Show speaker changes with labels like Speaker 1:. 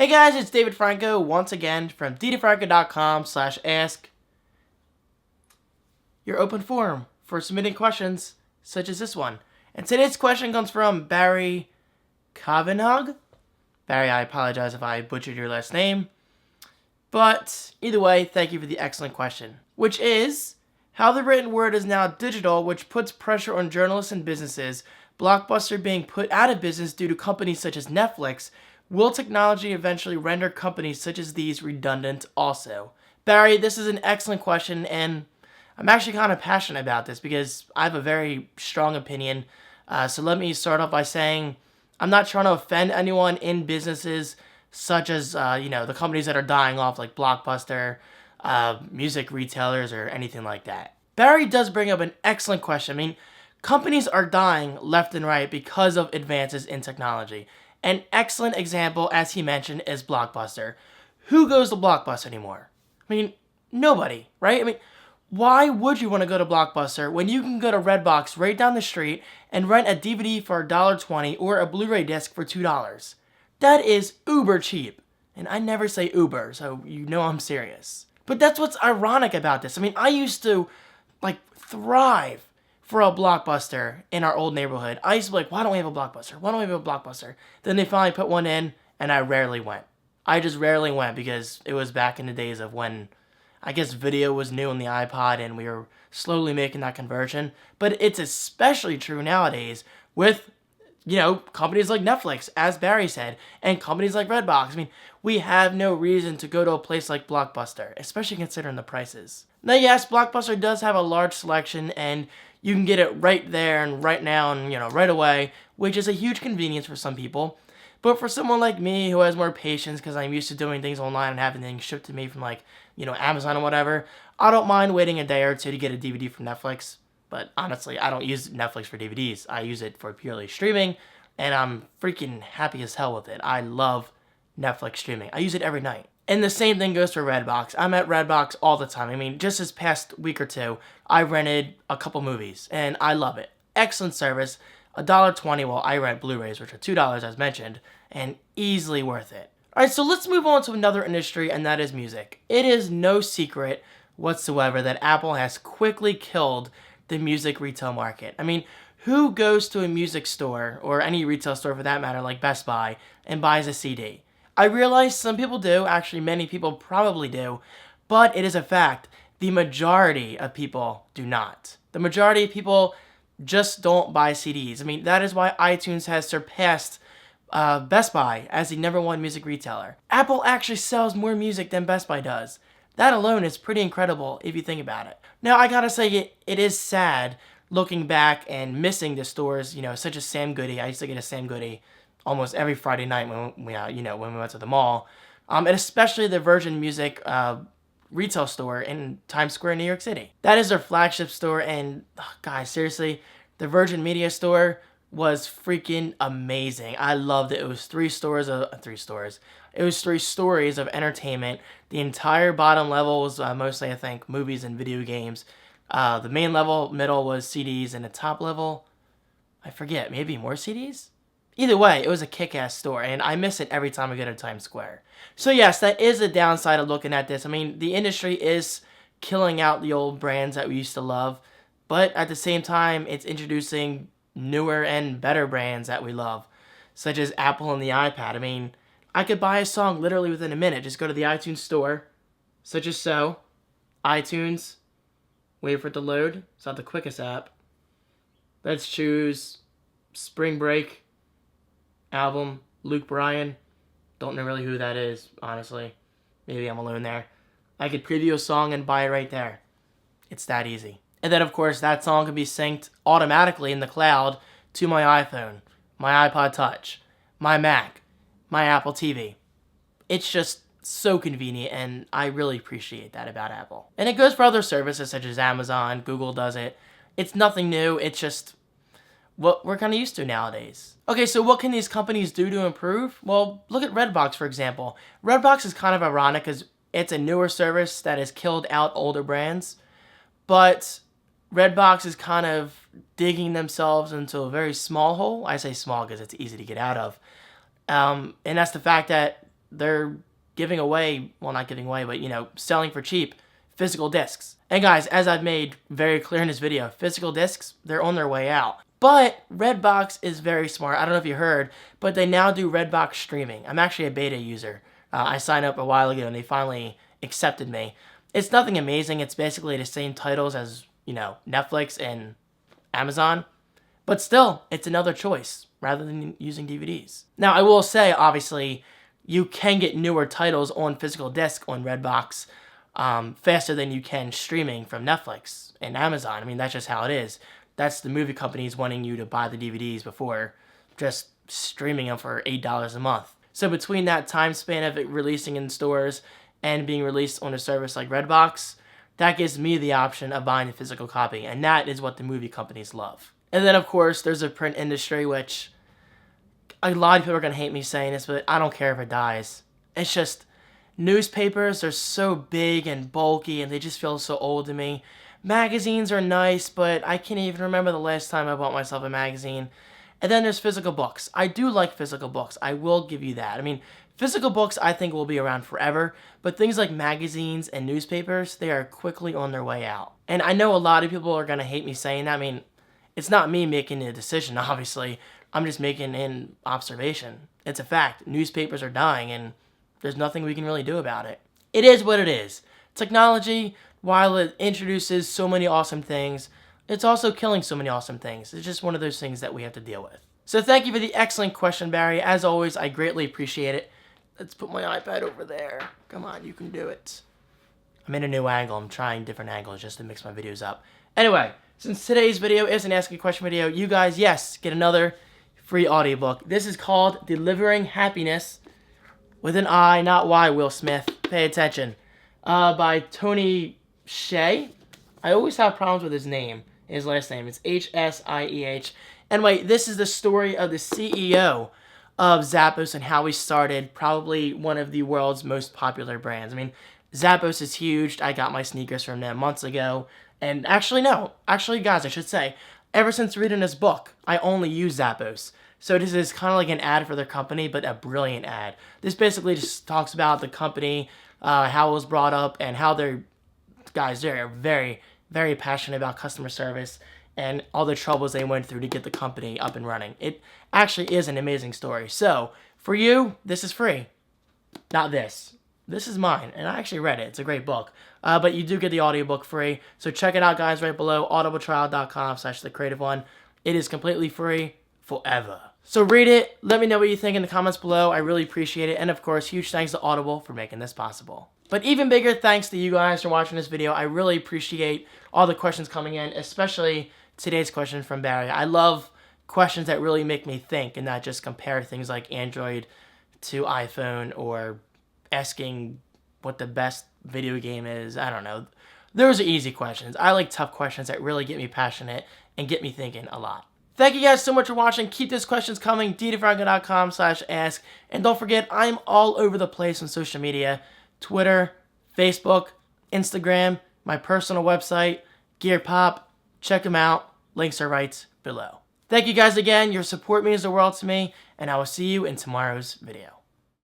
Speaker 1: Hey guys, it's David Franco once again from ddfranco.com/ask your open forum for submitting questions such as this one. And today's question comes from Barry Kavanagh. Barry, I apologize if I butchered your last name. But either way, thank you for the excellent question, which is how the written word is now digital, which puts pressure on journalists and businesses. Blockbuster being put out of business due to companies such as Netflix. Will technology eventually render companies such as these redundant also? Barry, this is an excellent question, and I'm actually kind of passionate about this because I have a very strong opinion. So let me start off by saying I'm not trying to offend anyone in businesses such as, the companies that are dying off like Blockbuster, music retailers, or anything like that. Barry does bring up an excellent question. I mean, companies are dying left and right because of advances in technology. An excellent example, as he mentioned, is Blockbuster. Who goes to Blockbuster anymore? I mean, nobody, right? I mean, why would you want to go to Blockbuster when you can go to Redbox right down the street and rent a DVD for $1.20 or a Blu-ray disc for $2? That is uber cheap. And I never say Uber, so you know I'm serious. But that's what's ironic about this. I mean, I used to, thrive for a Blockbuster in our old neighborhood. I used to be like, why don't we have a Blockbuster? Why don't we have a Blockbuster? Then they finally put one in, and I rarely went. I just rarely went because it was back in the days of when, I guess, video was new on the iPod, and we were slowly making that conversion. But it's especially true nowadays with, companies like Netflix, as Barry said, and companies like Redbox. I mean, we have no reason to go to a place like Blockbuster, especially considering the prices. Now, yes, Blockbuster does have a large selection, and you can get it right there and right now and, right away, which is a huge convenience for some people. But for someone like me who has more patience because I'm used to doing things online and having things shipped to me from Amazon or whatever, I don't mind waiting a day or two to get a DVD from Netflix. But honestly, I don't use Netflix for DVDs. I use it for purely streaming, and I'm freaking happy as hell with it. I love Netflix streaming. I use it every night. And the same thing goes for Redbox. I'm at Redbox all the time. I mean, just this past week or two, I rented a couple movies, and I love it. Excellent service. $1.20 while I rent Blu-rays, which are $2 as mentioned, and easily worth it. Alright, so let's move on to another industry, and that is music. It is no secret whatsoever that Apple has quickly killed the music retail market. I mean, who goes to a music store, or any retail store for that matter, like Best Buy, and buys a CD? I realize some people do, actually many people probably do, but it is a fact. The majority of people do not. The majority of people just don't buy CDs. I mean, that is why iTunes has surpassed Best Buy as the #1 music retailer. Apple actually sells more music than Best Buy does. That alone is pretty incredible if you think about it. Now, I gotta say, it is sad looking back and missing the stores, such as Sam Goody. I used to get a Sam Goody almost every Friday night when we went to the mall, and especially the Virgin Music retail store in Times Square, New York City. That is their flagship store, and guys, seriously, the Virgin Media store was freaking amazing. I loved it. It was three stories. It was 3 stories of entertainment. The entire bottom level was mostly, I think, movies and video games. The main level, middle was CDs, and the top level, I forget, maybe more CDs? Either way, it was a kick-ass store, and I miss it every time I go to Times Square. So yes, that is a downside of looking at this. I mean, the industry is killing out the old brands that we used to love, but at the same time, it's introducing newer and better brands that we love, such as Apple and the iPad. I mean, I could buy a song literally within a minute. Just go to the iTunes store, such as so, iTunes, wait for it to load. It's not the quickest app. Let's choose Spring Break album, Luke Bryan. Don't know really who that is, honestly. Maybe I'm alone there. I could preview a song and buy it right there. It's that easy. And then, of course, that song can be synced automatically in the cloud to my iPhone, my iPod Touch, my Mac, my Apple TV. It's just so convenient, and I really appreciate that about Apple. And it goes for other services such as Amazon, Google does it. It's nothing new. It's just what we're kind of used to nowadays. Okay, so what can these companies do to improve? Well, look at Redbox, for example. Redbox is kind of ironic because it's a newer service that has killed out older brands, but Redbox is kind of digging themselves into a very small hole. I say small because it's easy to get out of. And that's the fact that they're giving away, well, not giving away, but, selling for cheap physical discs. And guys, as I've made very clear in this video, physical discs, they're on their way out. But Redbox is very smart. I don't know if you heard, but they now do Redbox streaming. I'm actually a beta user. I signed up a while ago and they finally accepted me. It's nothing amazing. It's basically the same titles as, Netflix and Amazon. But still, it's another choice rather than using DVDs. Now, I will say, obviously, you can get newer titles on physical disc on Redbox faster than you can streaming from Netflix and Amazon. I mean, that's just how it is. That's the movie companies wanting you to buy the DVDs before just streaming them for $8 a month. So between that time span of it releasing in stores and being released on a service like Redbox, that gives me the option of buying a physical copy, and that is what the movie companies love. And then, of course, there's a print industry, which a lot of people are going to hate me saying this, but I don't care if it dies. It's just newspapers are so big and bulky, and they just feel so old to me. Magazines are nice, but I can't even remember the last time I bought myself a magazine. And then there's physical books. I do like physical books. I will give you that. I mean, physical books I think will be around forever, but things like magazines and newspapers, they are quickly on their way out. And I know a lot of people are going to hate me saying that. I mean, it's not me making a decision, obviously. I'm just making an observation. It's a fact. Newspapers are dying, and there's nothing we can really do about it. It is what it is. Technology, while it introduces so many awesome things, it's also killing so many awesome things. It's just one of those things that we have to deal with. So thank you for the excellent question, Barry. As always, I greatly appreciate it. Let's put my iPad over there. Come on, you can do it. I'm in a new angle. I'm trying different angles just to mix my videos up. Anyway, since today's video is an Ask a Question video, you guys, yes, get another free audiobook. This is called Delivering Happiness, with an I, not Y, Will Smith. Pay attention. By Tony Hsieh. I always have problems with his name. His last name. It's Hsieh. Anyway, this is the story of the CEO of Zappos and how he started probably one of the world's most popular brands. I mean, Zappos is huge. I got my sneakers from them months ago. And actually, guys, I should say, ever since reading this book, I only use Zappos. So this is kind of like an ad for their company, but a brilliant ad. This basically just talks about the company, how it was brought up, and how they're very, very passionate about customer service and all the troubles they went through to get the company up and running. It actually is an amazing story. So, for you, this is free. Not this. This is mine, and I actually read it. It's a great book. But you do get the audiobook free. So check it out, guys, right below, audibletrial.com/thecreativeone. It is completely free forever. So read it. Let me know what you think in the comments below. I really appreciate it. And, of course, huge thanks to Audible for making this possible. But even bigger thanks to you guys for watching this video. I really appreciate all the questions coming in, especially today's question from Barry. I love questions that really make me think and not just compare things like Android to iPhone or asking what the best video game is. I don't know. Those are easy questions. I like tough questions that really get me passionate and get me thinking a lot. Thank you guys so much for watching. Keep those questions coming. ddfranco.com/ask. And don't forget, I'm all over the place on social media. Twitter, Facebook, Instagram, my personal website, GearPop. Check them out. Links are right below. Thank you guys again. Your support means the world to me. And I will see you in tomorrow's video.